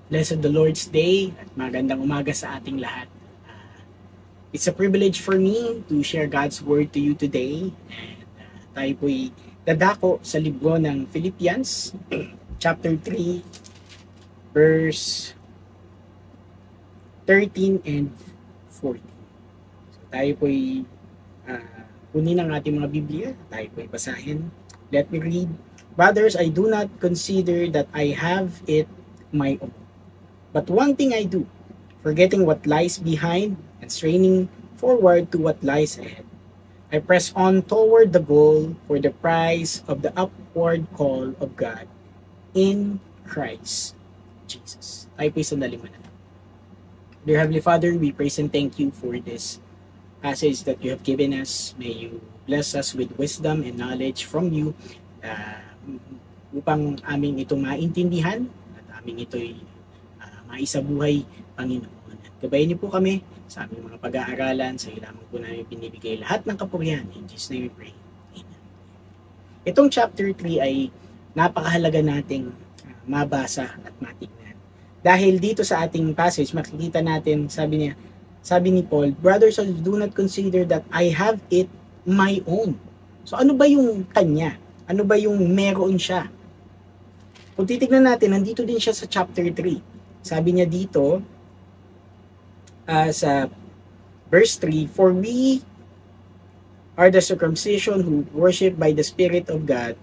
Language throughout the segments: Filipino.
Blessed the Lord's Day at magandang umaga sa ating lahat. It's a privilege for me to share God's Word to you today. And tayo po'y dadako sa libro ng Philippians, chapter 3, verse 13 and 14. So tayo po'y kunin ang ating mga Biblia, tayo po'y basahin. Let me read. Brothers, I do not consider that I have it my own. But one thing I do, forgetting what lies behind and straining forward to what lies ahead, I press on toward the goal for the prize of the upward call of God in Christ Jesus. Tayo po'y sandali manalangin. Dear Heavenly Father, we praise and thank you for this passage that you have given us. May you bless us with wisdom and knowledge from you upang aming itong maintindihan at aming ito'y maisabuhay, Panginoon. At gabayan niyo po kami sa aming mga pag-aaralan. Sa iyo lamang po namin binibigay lahat ng kapurihan. In Jesus' name we pray. Amen. Itong chapter 3 ay napakahalaga nating mabasa at matignan. Dahil dito sa ating passage, makikita natin, sabi ni Paul, brothers, do not consider that I have it my own. So ano ba yung kanya? Ano ba yung meron siya? Kung titignan natin, nandito din siya sa chapter 3. Sabi niya dito, sa verse 3, for we are the circumcision who worship by the Spirit of God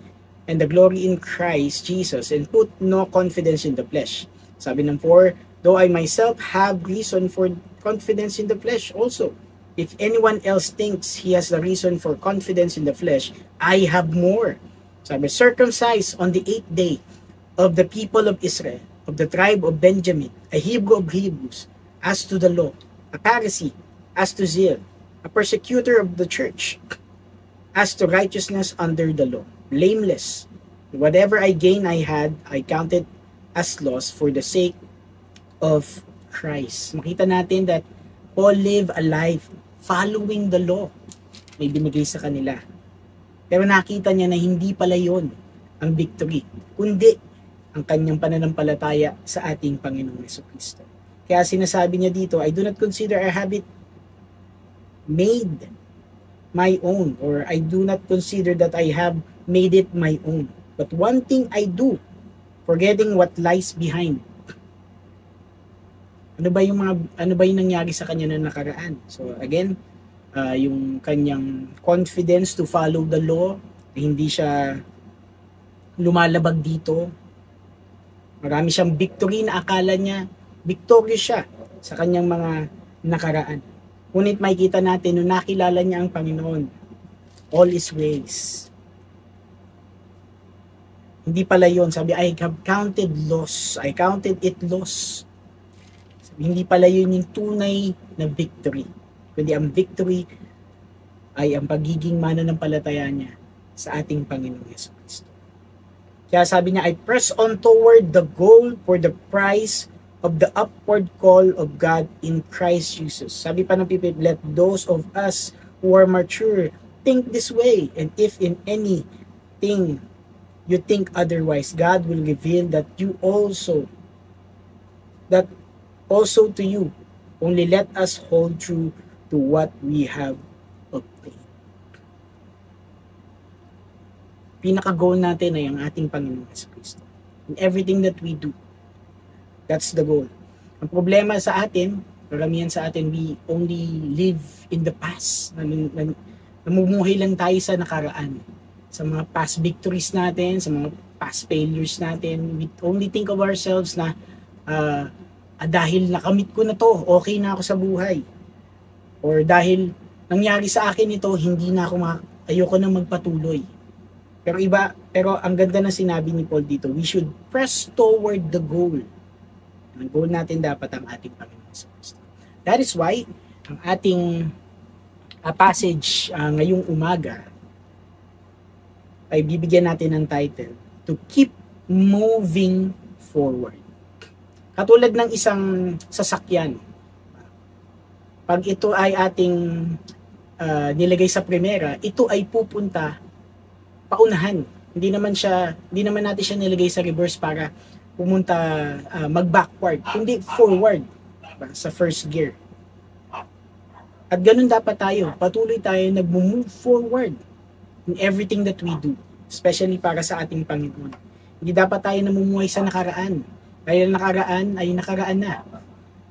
and the glory in Christ Jesus and put no confidence in the flesh. Sabi ng 4, though I myself have reason for confidence in the flesh also. If anyone else thinks he has the reason for confidence in the flesh, I have more. Sabi, circumcised on the 8th day of the people of Israel, of the tribe of Benjamin, a Hebrew of Hebrews, as to the law, a Pharisee, as to zeal, a persecutor of the church, as to righteousness under the law, blameless. Whatever I gain I had, I counted as loss for the sake of Christ. Makita natin that Paul lived a life following the law. May binigay sa kanila. Pero nakita niya na hindi pala yon ang victory, kundi ang kanyang pananampalataya sa ating Panginoong Jesucristo. Kaya sinasabi niya dito, I do not consider I have it made my own, or I do not consider that I have made it my own. But one thing I do, forgetting what lies behind. Ano ba yung nangyari sa kanya na nakaraan? So again, yung kanyang confidence to follow the law, hindi siya lumalabag dito. Marami siyang victory na akala niya victorious siya sa kanyang mga nakaraan. Ngunit makikita natin nung nakilala niya ang Panginoon, all His ways. Hindi pala yon. Sabi, I have counted loss. I counted it loss. Sabi, hindi pala yun yung tunay na victory. Kundi ang victory ay ang pagiging mananampalataya niya sa ating Panginoong Jesucristo. Kaya sabi niya, I press on toward the goal for the prize of the upward call of God in Christ Jesus. Sabi pa ng people, let those of us who are mature think this way. And if in anything you think otherwise, God will reveal that also to you. Only let us hold true to what we have obtained. Pinaka-goal natin ay ang ating Panginoong Jesucristo. In everything that we do, that's the goal. Ang problema sa atin, karamihan sa atin, we only live in the past. Namumuhay lang tayo sa nakaraan. Sa mga past victories natin, sa mga past failures natin. We only think of ourselves na dahil nakamit ko na to, okay na ako sa buhay. Or dahil nangyari sa akin ito, ayoko na magpatuloy. Pero ang ganda na sinabi ni Paul dito, we should press toward the goal. Ang goal natin dapat ang ating Panginoon sa Kristo. That is why, ang ating passage ngayong umaga ay bibigyan natin ng title, To Keep Moving Forward. Katulad ng isang sasakyan, pag ito ay ating nilagay sa primera, ito ay pupunta paunahan. Hindi naman natin siya nilagay sa reverse para pumunta, mag-backward, kundi forward sa first gear. At ganun dapat tayo. Patuloy tayo nag-move forward in everything that we do, especially para sa ating Panginoon. Hindi dapat tayo namumuhay sa nakaraan. Dahil nakaraan ay nakaraan na.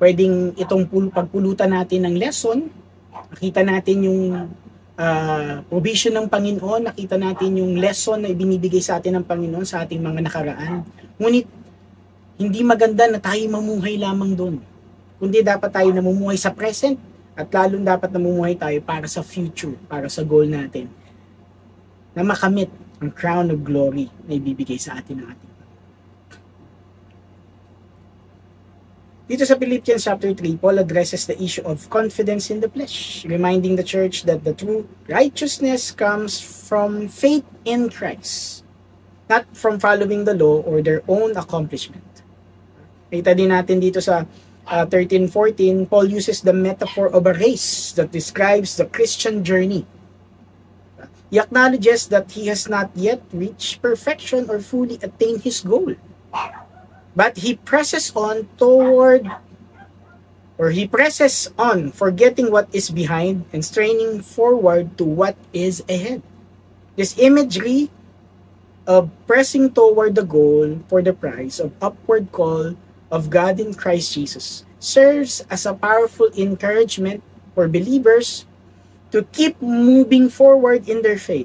Pwedeng itong pagpulutan natin ng lesson, nakita natin yung provision ng Panginoon, nakita natin yung lesson na ibinibigay sa atin ng Panginoon sa ating mga nakaraan. Ngunit, hindi maganda na tayo mamuhay lamang doon. Kundi dapat tayo namumuhay sa present at lalong dapat namumuhay tayo para sa future, para sa goal natin na makamit ang crown of glory na ibibigay sa atin ng ating. Dito sa Philippians chapter 3, Paul addresses the issue of confidence in the flesh, reminding the church that the true righteousness comes from faith in Christ, not from following the law or their own accomplishment. Kita din natin dito sa 13:14, Paul uses the metaphor of a race that describes the Christian journey. He acknowledges that he has not yet reached perfection or fully attained his goal. But he presses on, forgetting what is behind and straining forward to what is ahead. This imagery of pressing toward the goal for the prize of upward call of God in Christ Jesus serves as a powerful encouragement for believers to keep moving forward in their faith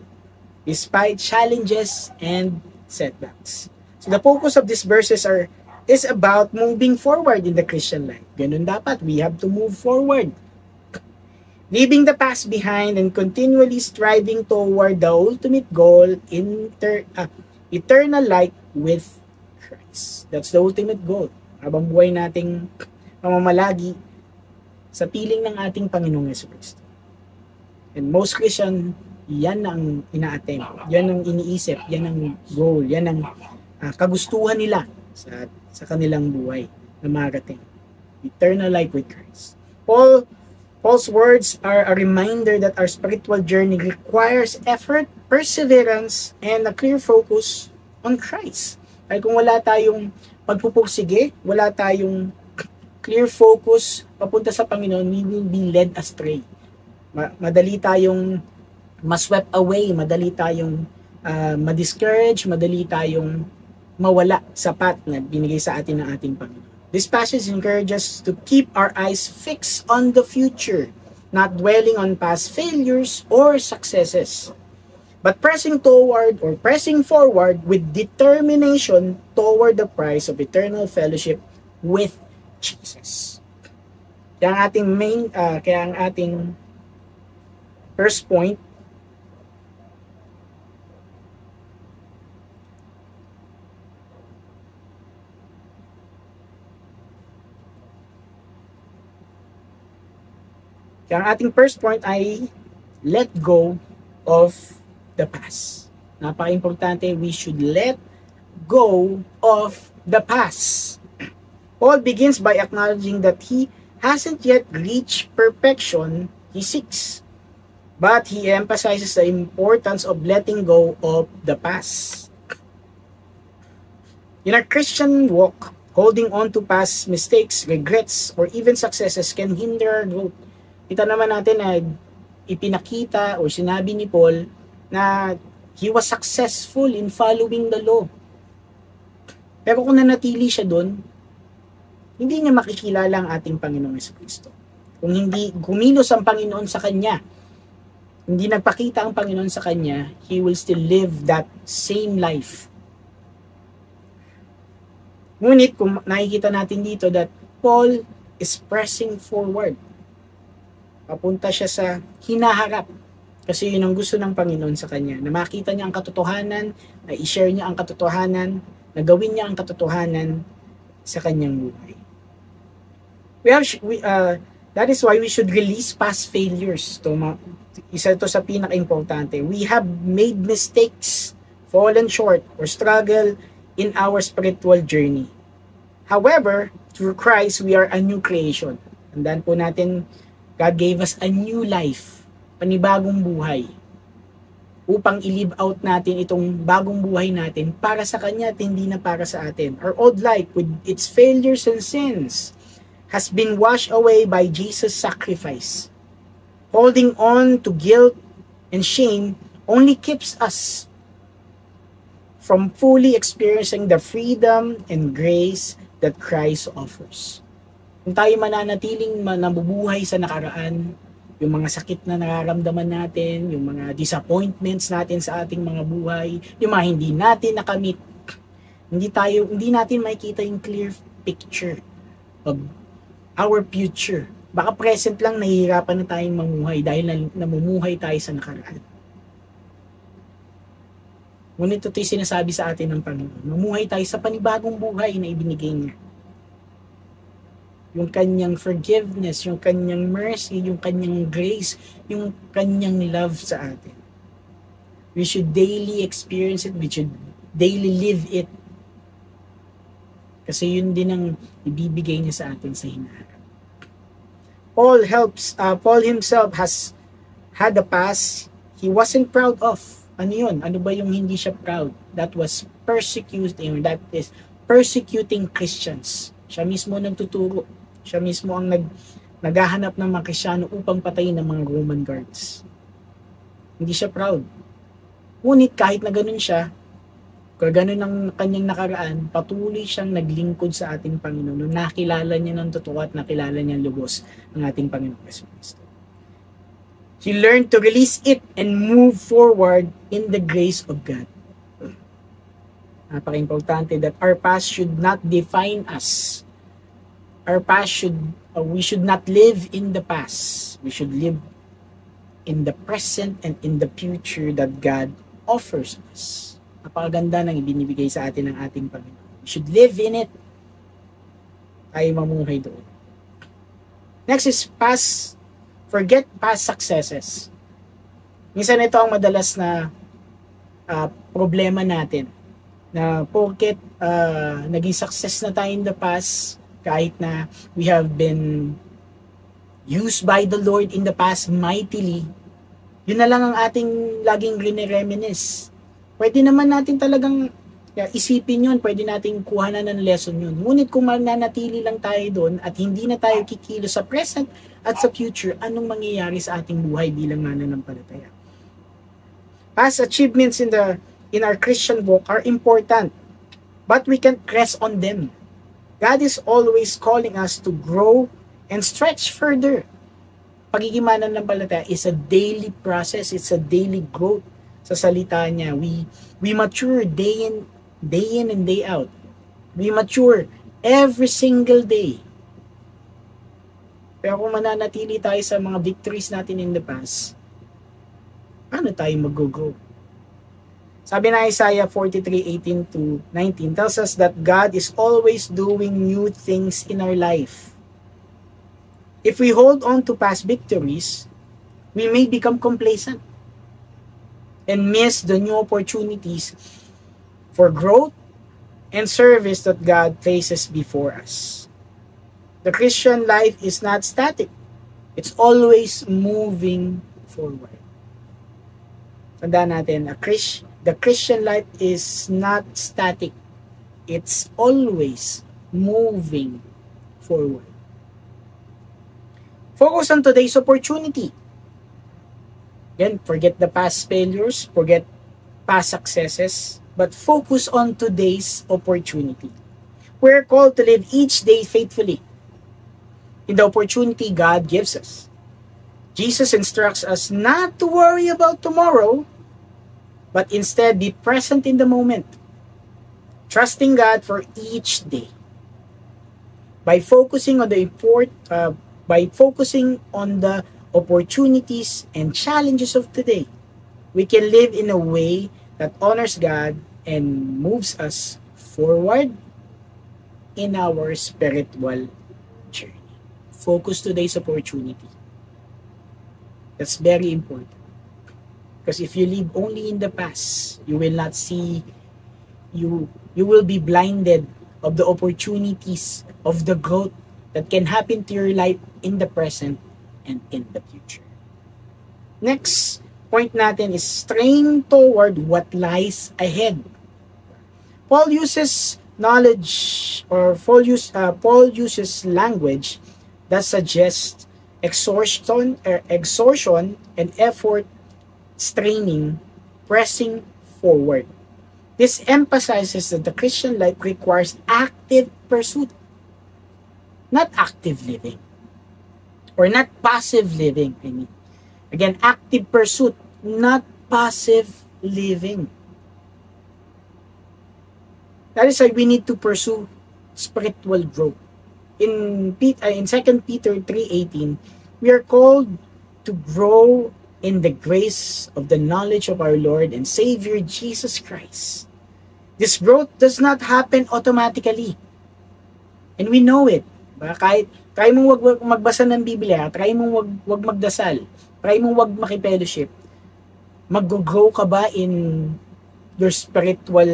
despite challenges and setbacks. So the focus of these verses is about moving forward in the Christian life. Ganun dapat, we have to move forward. Leaving the past behind and continually striving toward the ultimate goal in eternal life with Christ. That's the ultimate goal. Habang buhay nating pamamalagi sa piling ng ating Panginoong Jesucristo. And most Christian, yan ang ina-attempt, yan ang iniisip, yan ang goal, yan ang kagustuhan nila sa kanilang buhay na marating. Eternal life with Christ. Paul's words are a reminder that our spiritual journey requires effort, perseverance, and a clear focus on Christ. Ay kung wala tayong pagpupursige, wala tayong clear focus papunta sa Panginoon, we will be led astray. Madali tayong maswept away, madali tayong ma-discourage, madali tayong mawala sa path na binigay sa atin ng ating Panginoon. This passage encourages us to keep our eyes fixed on the future, not dwelling on past failures or successes, but pressing forward with determination toward the prize of eternal fellowship with Jesus. Kaya ang ating first point, ay let go of the past. Napaka-importante, we should let go of the past. Paul begins by acknowledging that he hasn't yet reached perfection he seeks. But he emphasizes the importance of letting go of the past. In our Christian walk, holding on to past mistakes, regrets, or even successes can hinder our growth. Kita naman natin na ipinakita o sinabi ni Paul na he was successful in following the law. Pero kung nanatili siya doon, hindi niya makikilala ang ating Panginoong Jesucristo. Kung hindi kumilos ang Panginoon sa kanya, hindi nagpakita ang Panginoon sa kanya, he will still live that same life. Ngunit kung nakikita natin dito that Paul is pressing forward. Papunta siya sa hinaharap. Kasi yun ang gusto ng Panginoon sa kanya. Na makita niya ang katotohanan, na i-share niya ang katotohanan, na gawin niya ang katotohanan sa kanyang buhay. That is why we should release past failures. Isa ito sa pinaka-importante. We have made mistakes, fallen short, or struggle in our spiritual journey. However, through Christ, we are a new creation. Tandaan po natin, God gave us a new life, panibagong buhay. upang i-live out natin itong bagong buhay natin para sa Kanya at hindi na para sa atin. Our old life with its failures and sins has been washed away by Jesus' sacrifice. Holding on to guilt and shame only keeps us from fully experiencing the freedom and grace that Christ offers. Kung tayo mananatiling nabubuhay sa nakaraan, yung mga sakit na nararamdaman natin, yung mga disappointments natin sa ating mga buhay, yung mga hindi natin nakamit, hindi natin makikita yung clear picture of our future. Baka present lang nahihirapan na tayong mamuhay dahil namumuhay tayo sa nakaraan. Ngunit ito'y sinasabi sa atin ng Panginoon. Mamuhay tayo sa panibagong buhay na ibinigay niya. Yung kanyang forgiveness, yung kanyang mercy, yung kanyang grace, yung kanyang love sa atin. We should daily experience it. We should daily live it. Kasi yun din ang ibibigay niya sa atin sa hinaharap. Paul himself has had a past he wasn't proud of. Ano yun? Ano ba yung hindi siya proud? That was persecuting Christians. Siya mismo nagtuturo. Siya mismo ang naghahanap ng mga Kristiyano upang patayin ng mga Roman guards. Hindi siya proud. Ngunit kahit na ganun siya, kung ganun ang kanyang nakaraan, patuloy siyang naglingkod sa ating Panginoon. Nakilala niya ng totoo at nakilala niya lubos ang ating Panginoon Kristo. He learned to release it and move forward in the grace of God. Napaka-importante that our past should not define us. We should not live in the past. We should live in the present and in the future that God offers us. Napakaganda ng ibinibigay sa atin ng ating Panginoon. We should live in it. Tayo mamuhay doon. Next is forget past successes. Minsan ito ang madalas na problema natin. Na porket naging success na tayo in the past, kahit na we have been used by the Lord in the past mightily, yun na lang ang ating laging reminisce. Pwede naman natin talagang isipin yun, pwede natin kuhanan ng lesson yun. Ngunit kung mananatili lang tayo doon at hindi na tayo kikilo sa present at sa future, anong mangyayari sa ating buhay bilang mananampalataya? Past achievements in our Christian walk are important, but we can't rest on them. God is always calling us to grow and stretch further. Pagiging mananampalataya is a daily process, it's a daily growth. Sa salita niya, we mature day in and day out. We mature every single day. Pero kung mananatili tayo sa mga victories natin in the past, paano tayo mag-grow? Sabi na Isaiah 43:18-19 tells us that God is always doing new things in our life. If we hold on to past victories, we may become complacent and miss the new opportunities for growth and service that God places before us. The Christian life is not static. It's always moving forward. Tandaan natin, the Christian life is not static. It's always moving forward. Focus on today's opportunity. Again, forget the past failures, forget past successes, but focus on today's opportunity. We're called to live each day faithfully in the opportunity God gives us. Jesus instructs us not to worry about tomorrow, but instead be present in the moment, trusting God for each day. By focusing on the opportunities and challenges of today, we can live in a way that honors God and moves us forward in our spiritual journey. Focus today's opportunity. That's very important. Because if you live only in the past, you will not see, you will be blinded of the opportunities of the growth that can happen to your life in the present and in the future. Next, point natin is strain toward what lies ahead. Paul uses Paul uses language that suggests exhaustion and effort, straining, pressing forward. This emphasizes that the Christian life requires active pursuit, not active living, or not passive living. I mean, again, active pursuit, not passive living. That is why we need to pursue spiritual growth. In 2 Peter 3:18, we are called to grow in the grace of the knowledge of our Lord and Savior Jesus Christ. This growth does not happen automatically. And we know it. Kahit try mong wag magbasa ng Biblia, try mong wag magdasal, try mong wag makipellowship, mag-grow ka ba in your spiritual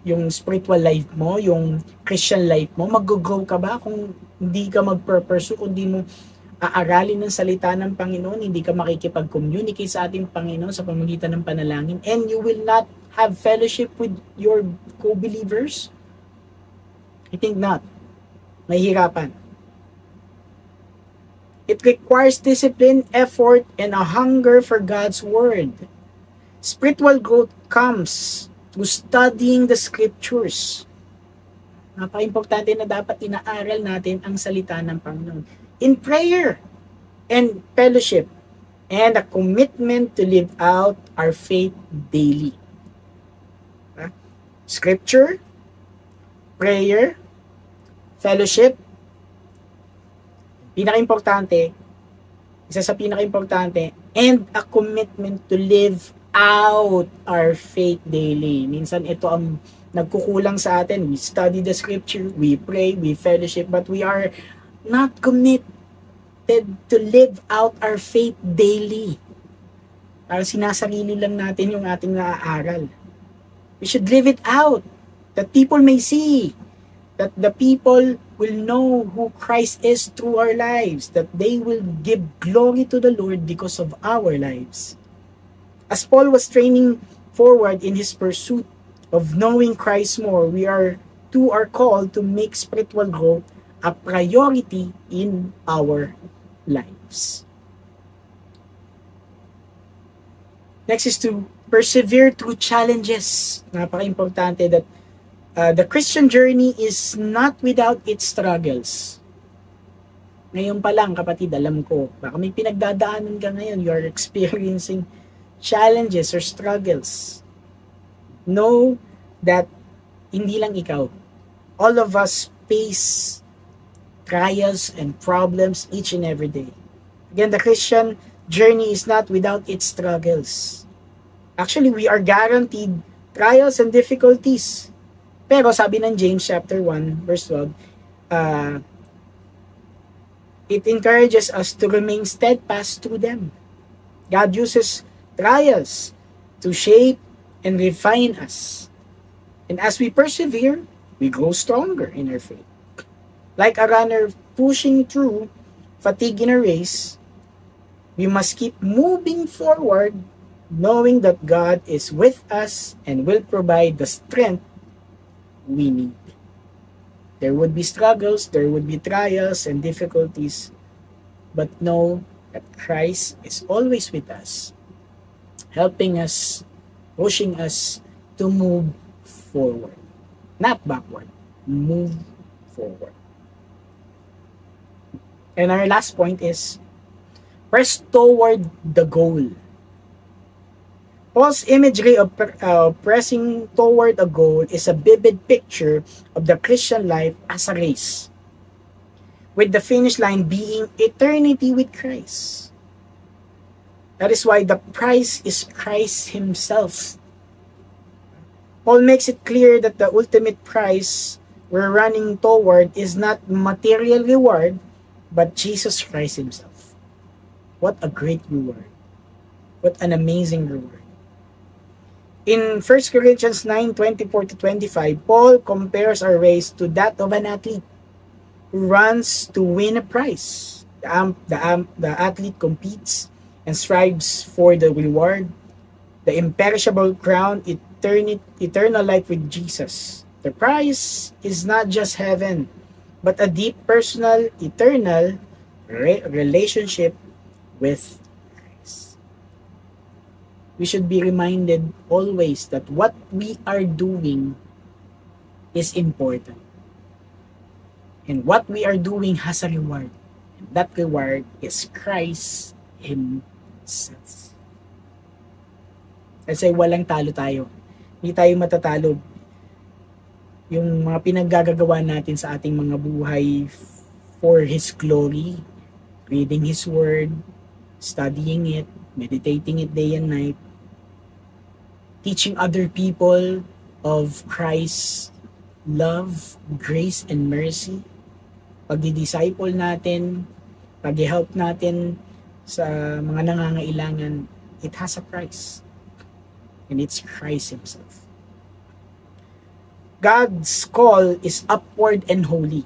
yung spiritual life mo, yung Christian life mo, mag-grow ka ba kung hindi ka mag-pursue, kung hindi mo aaralin ng salita ng Panginoon, hindi ka makikipag-communicate sa ating Panginoon sa pamamagitan ng panalangin, and you will not have fellowship with your co-believers? I think not. Mahihirapan. It requires discipline, effort, and a hunger for God's Word. Spiritual growth comes through studying the Scriptures. Napaka-importante na dapat inaaral natin ang salita ng Panginoon. In prayer and fellowship, and a commitment to live out our faith daily. Scripture, prayer, fellowship, isa sa pinaka-importante, and a commitment to live out our faith daily. Minsan ito ang nagkukulang sa atin. We study the Scripture, we pray, we fellowship, but we are not committed to live out our faith daily. Parang sinasarili lang natin yung ating naaaral. We should live it out, that people may see, that the people will know who Christ is through our lives, that they will give glory to the Lord because of our lives. As Paul was training forward in his pursuit of knowing Christ more, we are called to make spiritual growth a priority in our lives. Next is to persevere through challenges. Napaka-importante that the Christian journey is not without its struggles. Ngayon pa lang, kapatid, alam ko, baka may pinagdadaanan ka ngayon, you are experiencing challenges or struggles. Know that hindi lang ikaw. All of us face trials and problems each and every day. Again, the Christian journey is not without its struggles. Actually, we are guaranteed trials and difficulties. Pero sabi ng James chapter 1 verse 12, it encourages us to remain steadfast through them. God uses trials to shape and refine us. And as we persevere, we grow stronger in our faith. Like a runner pushing through fatigue in a race, we must keep moving forward, knowing that God is with us and will provide the strength we need. There would be struggles, there would be trials and difficulties, but know that Christ is always with us, helping us, pushing us to move forward. Not backward, move forward. And our last point is, press toward the goal. Paul's imagery of pressing toward a goal is a vivid picture of the Christian life as a race, with the finish line being eternity with Christ. That is why the prize is Christ Himself. Paul makes it clear that the ultimate prize we're running toward is not material reward, but Jesus Christ Himself. What a great reward. What an amazing reward. In 1 Corinthians 9:24-25, Paul compares our race to that of an athlete who runs to win a prize. The athlete competes and strives for the reward, the imperishable crown, eternal life with Jesus. The prize is not just heaven, but a deep, personal, eternal relationship with Christ. We should be reminded always that what we are doing is important. And what we are doing has a reward. And that reward is Christ Himself. Kasi walang talo tayo. Hindi tayo matatalo. Yung mga pinaggagawa natin sa ating mga buhay for His glory, reading His Word, studying it, meditating it day and night, teaching other people of Christ's love, grace, and mercy, pagdi-disciple natin, pag-help natin sa mga nangangailangan, it has a price. And it's Christ Himself. God's call is upward and holy.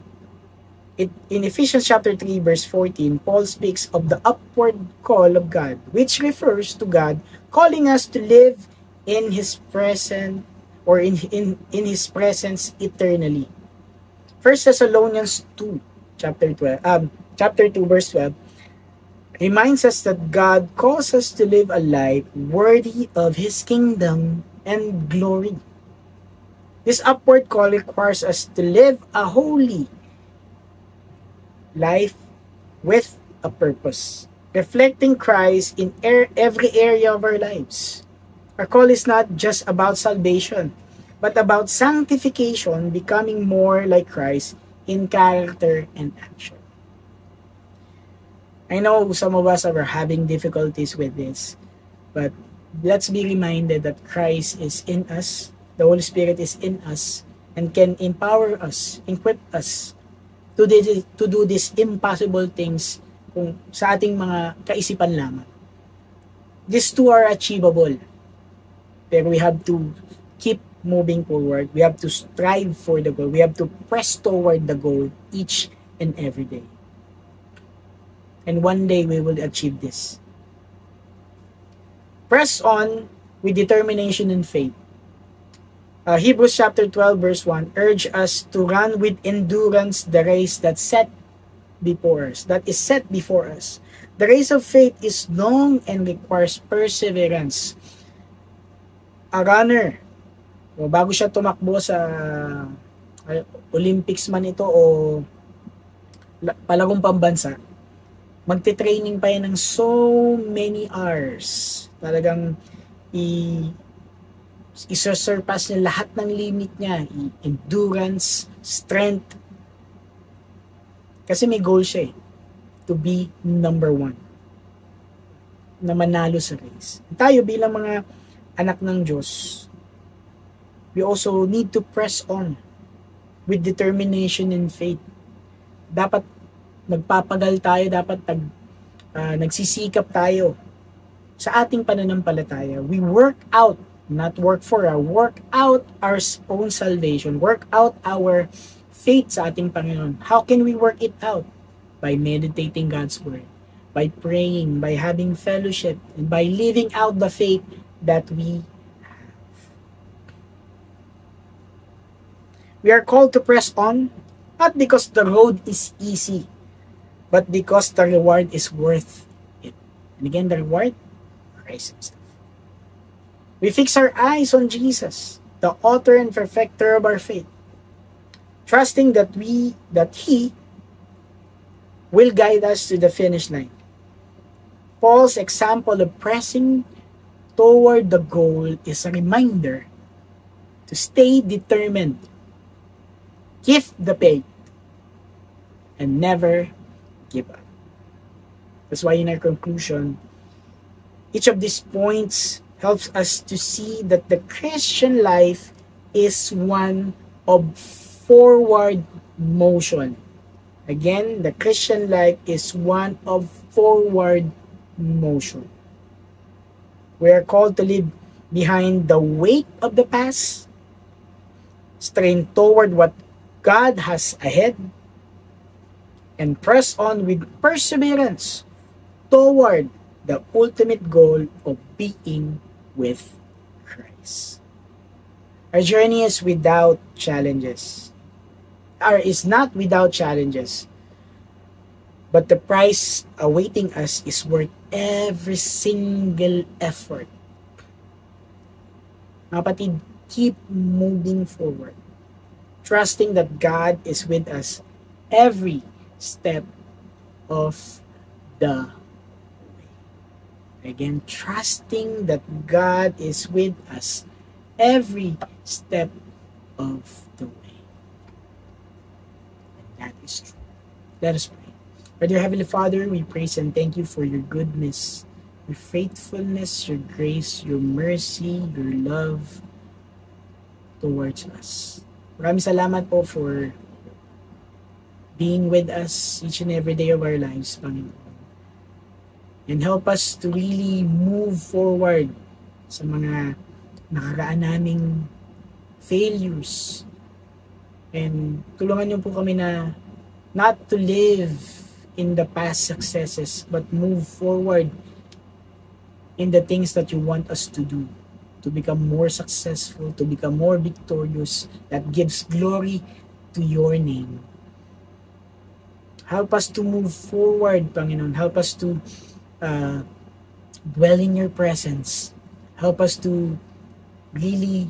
In Ephesians chapter 3 verse 14, Paul speaks of the upward call of God, which refers to God calling us to live in His presence or in His presence eternally. 1 Thessalonians 2 chapter 2 verse 12 reminds us that God calls us to live a life worthy of His kingdom and glory. This upward call requires us to live a holy life with a purpose, reflecting Christ in every area of our lives. Our call is not just about salvation, but about sanctification, becoming more like Christ in character and action. I know some of us are having difficulties with this, but let's be reminded that Christ is in us, the Holy Spirit is in us, and can empower us, equip us to do these impossible things kung sa ating mga kaisipan lamang. These two are achievable. Pero we have to keep moving forward. We have to strive for the goal. We have to press toward the goal each and every day. And one day we will achieve this. Press on with determination and faith. Hebrews chapter 12 verse 1 urge us to run with endurance the race that is set before us. The race of faith is long and requires perseverance. A runner, bago siya tumakbo sa Olympics man ito o palagong pambansa, magte-training pa yan ng so many hours. Talagang isa-surpass niya lahat ng limit niya. Endurance, strength. Kasi may goal siya to be number 1. Na manalo sa race. Tayo bilang mga anak ng Diyos, we also need to press on with determination and faith. Dapat nagpapagal tayo, dapat nagsisikap tayo sa ating pananampalataya. We work out, not work for, work out our own salvation, work out our faith sa ating Panginoon. How can we work it out? By meditating God's Word, by praying, by having fellowship, and by living out the faith that we have. We are called to press on, not because the road is easy, but because the reward is worth it. And again, the reward, Christ Himself. We fix our eyes on Jesus, the author and perfecter of our faith, trusting that He will guide us to the finish line. Paul's example of pressing toward the goal is a reminder to stay determined, keep the faith, and never give up. That's why in our conclusion, each of these points helps us to see that the Christian life is one of forward motion. Again, the Christian life is one of forward motion. We are called to live behind the weight of the past, strain toward what God has ahead, and press on with perseverance toward the ultimate goal of being with Christ. Our journey is without challenges, or is not without challenges, but the price awaiting us is worth every single effort. Mga kapatid, keep moving forward, trusting that God is with us every step of the way. Again, trusting that God is with us every step of the way. And that is true. Let us pray. Our dear Heavenly Father, we praise and thank you for your goodness, your faithfulness, your grace, your mercy, your love towards us. Maraming salamat po for being with us each and every day of our lives, Panginoon. And help us to really move forward sa mga nakaraan naming failures. And tulungan niyo po kami na not to live in the past successes, but move forward in the things that you want us to do, to become more successful, to become more victorious, that gives glory to your name. Help us to move forward, Panginoon. Help us to dwell in your presence. Help us to really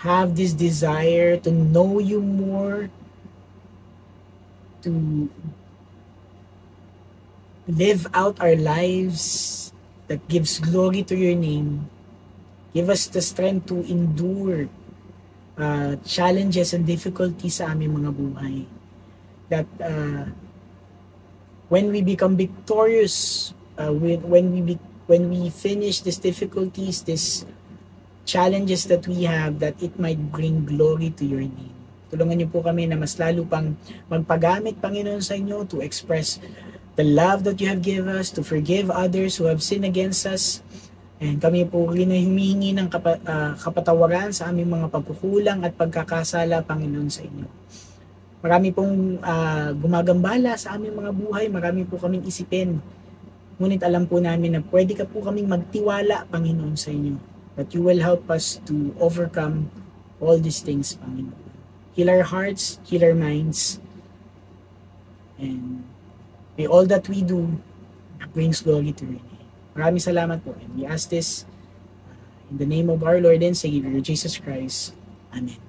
have this desire to know you more, to live out our lives that gives glory to your name. Give us the strength to endure challenges and difficulties sa aming mga buhay. That when we become victorious, when we finish these difficulties, these challenges that we have, that it might bring glory to your name. Tulungan niyo po kami na mas lalo pang magpagamit, Panginoon, sa inyo to express the love that you have given us, to forgive others who have sinned against us. And kami po rin ay humihingi ng kapatawaran sa aming mga pagkukulang at pagkakasala, Panginoon, sa inyo. Marami pong gumagambala sa aming mga buhay, marami po kaming isipin. Ngunit alam po namin na pwede ka po kaming magtiwala, Panginoon, sa inyo. That you will help us to overcome all these things, Panginoon. Heal our hearts, heal our minds, and may all that we do brings glory to your name. Maraming salamat po. And we ask this in the name of our Lord and Savior, Jesus Christ. Amen.